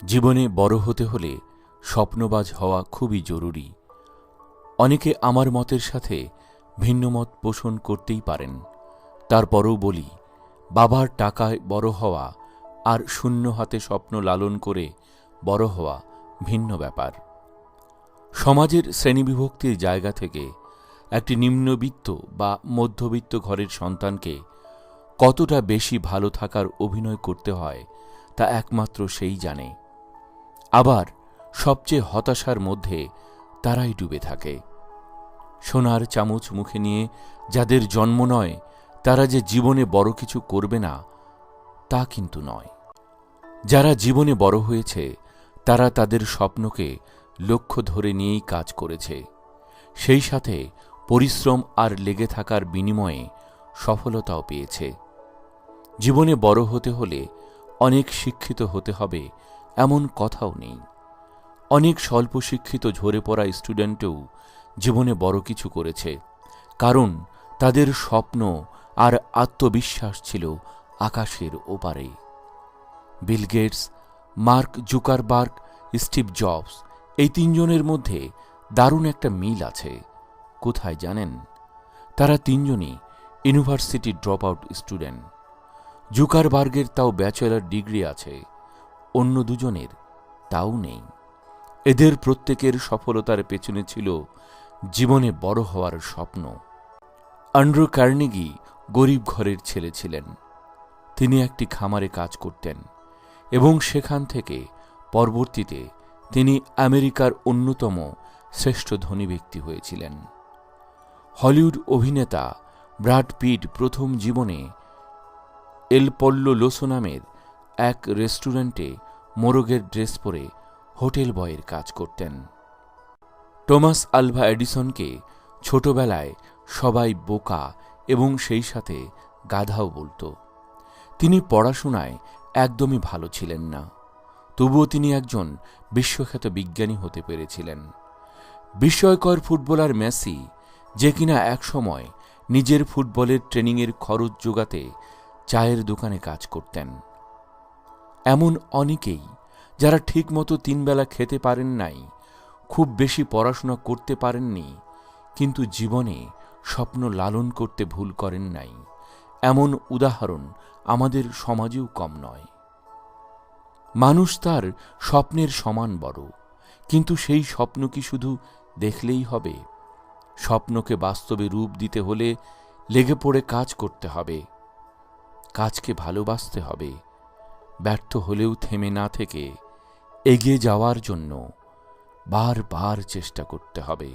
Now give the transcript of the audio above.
জীবনে বড় হতে হলে স্বপ্নবাজ হওয়া খুবই জরুরি। অনেকে আমার মতের সাথে ভিন্ন মত পোষণ করতেই পারেন। তারপরও বলি, বাবার টাকায় বড় হওয়া আর শূন্য হাতে স্বপ্ন লালন করে বড় হওয়া ভিন্ন ব্যাপার। সমাজের শ্রেণীবিভক্তির জায়গা থেকে একটি নিম্নবিত্ত বা মধ্যবিত্ত ঘরের সন্তানকে কতটা বেশি ভালো থাকার অভিনয় করতে হয় তা একমাত্র সেই জানে। আবার সবচেয়ে হতাশার মধ্যে তারাই ডুবে থাকে। সোনার চামচ মুখে নিয়ে যাদের জন্ম নয়, তারা যে জীবনে বড় কিছু করবে না তা কিন্তু নয়। যারা জীবনে বড় হয়েছে তারা তাদের স্বপ্নকে লক্ষ্য ধরে নিয়েই কাজ করেছে, সেই সাথে পরিশ্রম আর লেগে থাকার বিনিময়ে সফলতাও পেয়েছে। জীবনে বড় হতে হলে অনেক শিক্ষিত হতে হবে এমন কথাও নেই। অনেক স্বল্প শিক্ষিত ঝরে পড়া স্টুডেন্টও জীবনে বড় কিছু করেছে, কারণ তাদের স্বপ্ন আর আত্মবিশ্বাস ছিল আকাশের ওপারে। Bill Gates, Mark Zuckerberg, Steve Jobs, এই তিনজনের মধ্যে দারুণ একটা মিল আছে। কোথায় জানেন? তারা তিনজনই ইউনিভার্সিটি ড্রপ আউট স্টুডেন্ট। জুকারবার্গের তাও ব্যাচেলর ডিগ্রি আছে, অন্য দুজনের তাও নেই। এদের প্রত্যেকের সফলতার পেছনে ছিল জীবনে বড় হওয়ার স্বপ্ন। অ্যান্ড্রু কার্নেগি গরিব ঘরের ছেলে ছিলেন। তিনি একটি খামারে কাজ করতেন এবং সেখান থেকে পরবর্তীতে তিনি আমেরিকার অন্যতম শ্রেষ্ঠ ধনী ব্যক্তি হয়েছিলেন। হলিউড অভিনেতা ব্র্যাড পিট প্রথম জীবনে এল পল্লো লোসো নামের এক রেস্টুরেন্টে মোরগের ড্রেস পরে হোটেল বয়ের কাজ করতেন। টমাস আলভা এডিসনকে ছোটবেলায় সবাই বোকা এবং সেই সাথে গাধাও বলত। তিনি পড়াশোনায় একদমই ভালো ছিলেন না, তবুও তিনি একজন বিশ্বখ্যাত বিজ্ঞানী হতে পেরেছিলেন। বিস্ময়কর ফুটবলার মেসি, যে কিনা একসময় নিজের ফুটবলের ট্রেনিংয়ের খরচ জোগাতে চায়ের দোকানে কাজ করতেন। এমন অনেকেই যারা ঠিকমতো 3 বেলা খেতে পারেন নাই, খুব বেশি পড়াশোনা করতে পারেননি, কিন্তু জীবনে স্বপ্ন লালন করতে ভুল করেন নাই, এমন উদাহরণ আমাদের সমাজেও কম নয়। মানুষ তার স্বপ্নের সমান বড়, কিন্তু সেই স্বপ্ন কি শুধু দেখলেই হবে? স্বপ্নকে বাস্তবে রূপ দিতে হলে লেগে পড়ে কাজ করতে হবে, কাজকে ভালোবাসতে হবে, ব্যর্থ হলেও থেমে না থেকে এগিয়ে যাওয়ার জন্য বারবার চেষ্টা করতে হবে।